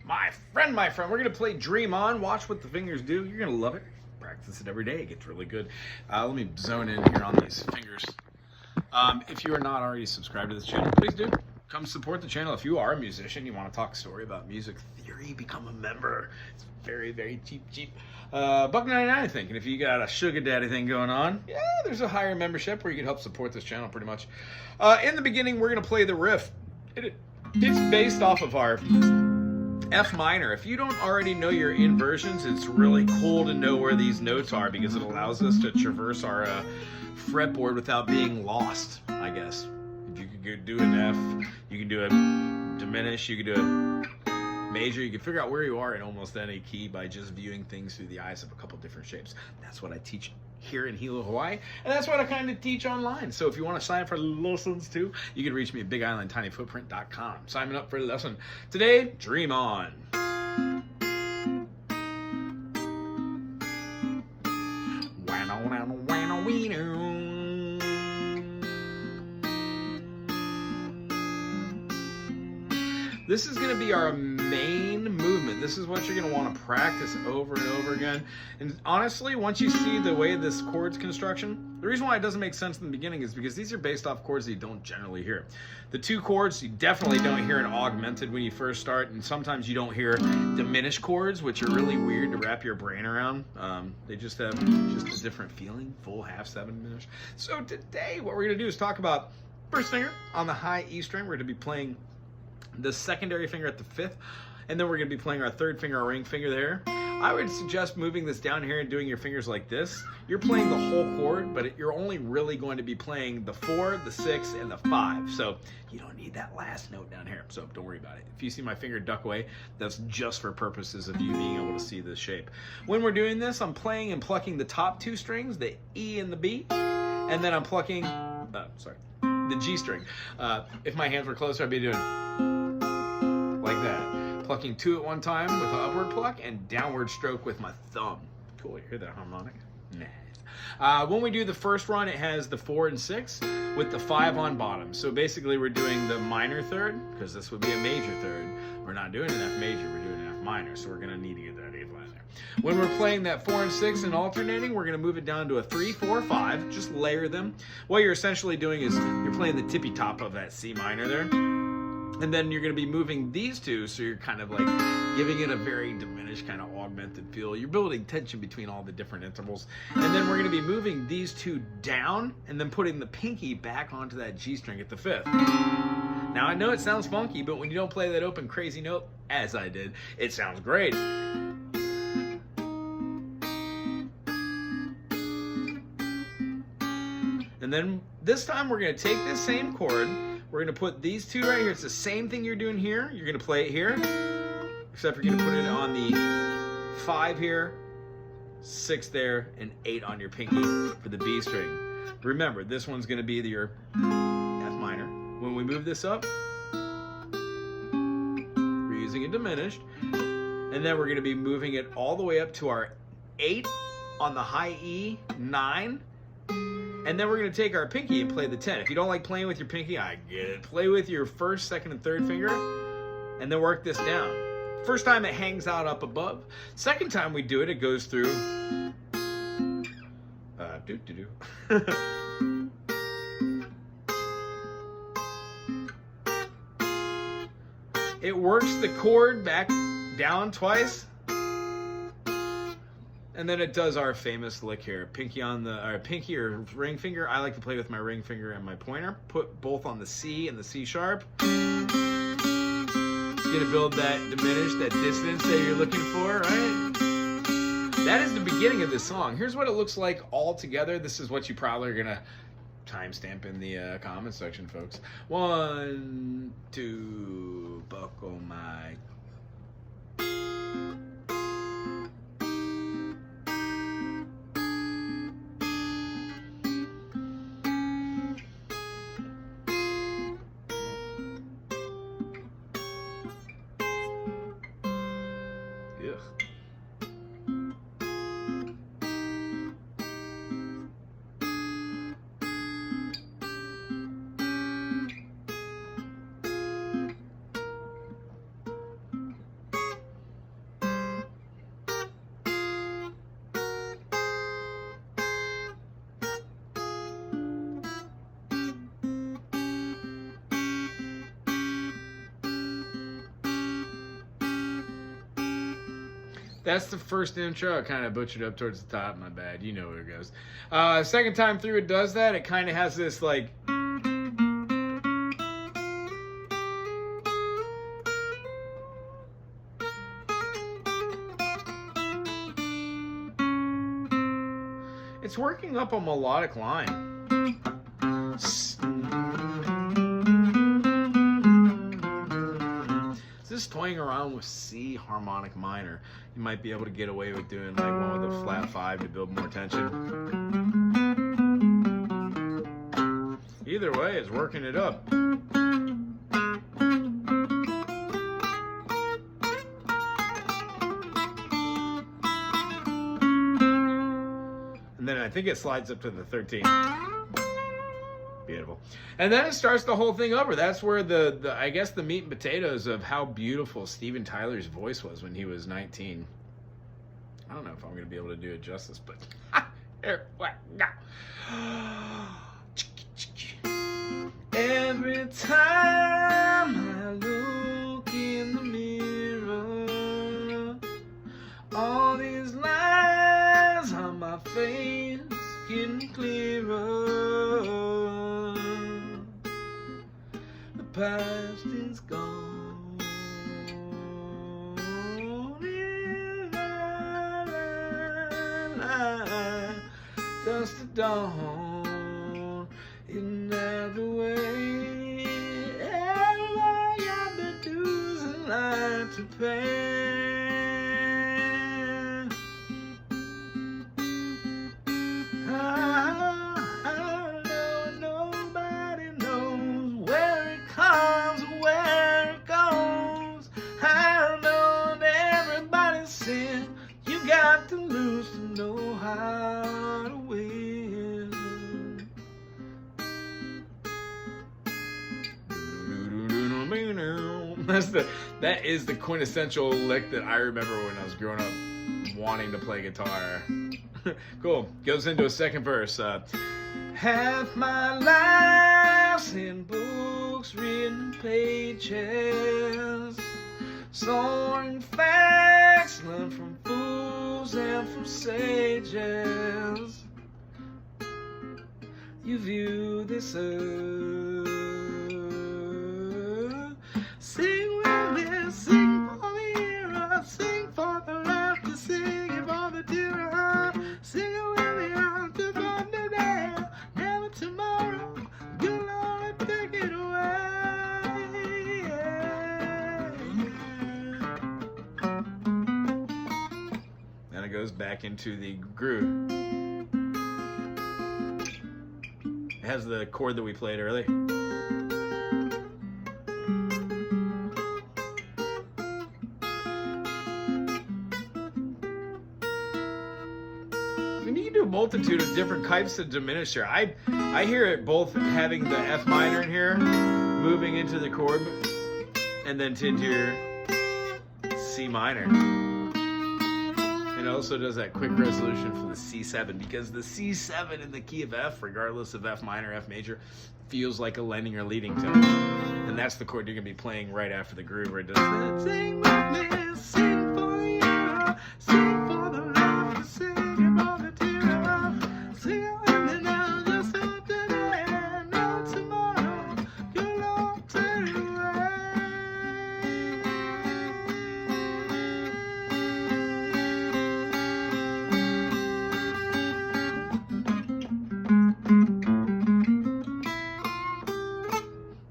my friend, we're going to play Dream On. Watch what the fingers do. You're going to love it. Practice it every day. It gets really good. Let me zone in here on these fingers. If you are not already subscribed to this channel, please do. Come support the channel. If you are a musician, you want to talk a story about music theory, become a member. It's very, very cheap. $1.99, I think. And if you got a sugar daddy thing going on, yeah, there's a higher membership where you can help support this channel pretty much. In the beginning, we're going to play the riff. It's based off of our F minor. If you don't already know your inversions, it's really cool to know where these notes are because it allows us to traverse our fretboard without being lost, I guess. If you could do an F, you can do a diminish, you can do a major, you can figure out where you are in almost any key by just viewing things through the eyes of a couple different shapes. That's what I teach here in Hilo, Hawaii, and that's what I kind of teach online. So if you want to sign up for lessons too, you can reach me at BigIslandTinyFootprint.com. Sign up for a lesson. Today, Dream On. This is going to be our main movement. This is what you're going to want to practice over and over again. And honestly, once you see the way this chord's construction, the reason why it doesn't make sense in the beginning is because these are based off chords that you don't generally hear. The two chords, you definitely don't hear an augmented when you first start, and sometimes you don't hear diminished chords, which are really weird to wrap your brain around. They just have just a different feeling, full, half, seven diminished. So today, what we're going to do is talk about first finger on the high E string. We're going to be playing the secondary finger at the fifth, and then we're going to be playing our third finger, our ring finger there. I would suggest moving this down here and doing your fingers like this. You're playing the whole chord, but you're only really going to be playing the 4, the 6, and the 5. So you don't need that last note down here, so don't worry about it. If you see my finger duck away, that's just for purposes of you being able to see this shape. When we're doing this, I'm playing and plucking the top two strings, the E and the B, and then I'm plucking, the G string. If my hands were closer, I'd be doing like that. Plucking 2 at one time with an upward pluck and downward stroke with my thumb. Cool, you hear that harmonic? Nice. When we do the first run, it has the 4 and 6 with the 5 on bottom. So basically we're doing the minor third, because this would be a major third. We're not doing an F major, we're doing an F minor, so we're gonna need to get that 8th line there. When we're playing that 4 and 6 and alternating, we're gonna move it down to a 3, 4, 5, just layer them. What you're essentially doing is you're playing the tippy top of that C minor there. And then you're going to be moving these two, so you're kind of like giving it a very diminished kind of augmented feel. You're building tension between all the different intervals. And then we're going to be moving these two down and then putting the pinky back onto that G string at the 5th. Now I know it sounds funky, but when you don't play that open crazy note, as I did, it sounds great. And then this time we're going to take this same chord. We're going to put these two right here. It's the same thing you're doing here. You're going to play it here, except you're going to put it on the 5 here, 6 there, and 8 on your pinky for the B string. Remember, this one's going to be your F minor. When we move this up, we're using a diminished, and then we're going to be moving it all the way up to our 8 on the high E, 9, and then we're going to take our pinky and play the 10. If you don't like playing with your pinky, I get it. Play with your first, second, and third finger, and then work this down. First time it hangs out up above. Second time we do it, it goes through. It works the chord back down twice. And then it does our famous lick here. Pinky on the pinky or ring finger. I like to play with my ring finger and my pointer. Put both on the C and the C sharp. It's gonna build that diminished, that dissonance that you're looking for, right? That is the beginning of this song. Here's what it looks like all together. This is what you probably are gonna timestamp in the comment section, folks. 1, 2, buckle my. That's the first intro. I kind of butchered up towards the top. My bad. You know where it goes. Second time through it does that. It kind of has this like... It's working up a melodic line. Just toying around with C harmonic minor. You might be able to get away with doing like one with a flat 5 to build more tension. Either way, it's working it up. And then I think it slides up to the 13. Beautiful. And then it starts the whole thing over. That's where the I guess the meat and potatoes of how beautiful Steven Tyler's voice was when he was 19. I don't know if I'm going to be able to do it justice, but here, go. Every time I look in the mirror, all these lines on my face getting clearer. The past is gone. Just a dawn. Isn't that the way? Everybody got the dues and life to pay. That is the quintessential lick that I remember when I was growing up wanting to play guitar. Cool. Goes into a second verse. Half my life's in books, written pages, soaring facts learned from fools and from sages. You view this earth. Sing with me, sing for the hero, sing for the laughter, sing for the terror. Sing it with me, I'm just on the day, never tomorrow. Good Lord, take it away. Then it goes back into the groove. It has the chord that we played earlier. And you can do a multitude of different types of diminisher. I hear it both having the F minor in here, moving into the chord, and then to your C minor. It also does that quick resolution for the C7, because the C7 in the key of F, regardless of F minor, F major, feels like a lending or leading tone. And that's the chord you're going to be playing right after the groove where it does that. Sing with me, sing for the hero, sing for the laughter, sing for the terror. Sing with me now, just for today, not tomorrow. Good Lord, take it away.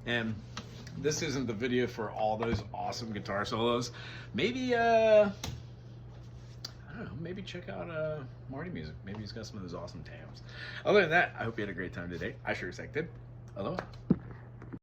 And this isn't the video for all those awesome guitar solos. Maybe, I don't know, maybe check out Marty Music. Maybe he's got some of those awesome tabs. Other than that, I hope you had a great time today. I sure as heck did. Aloha.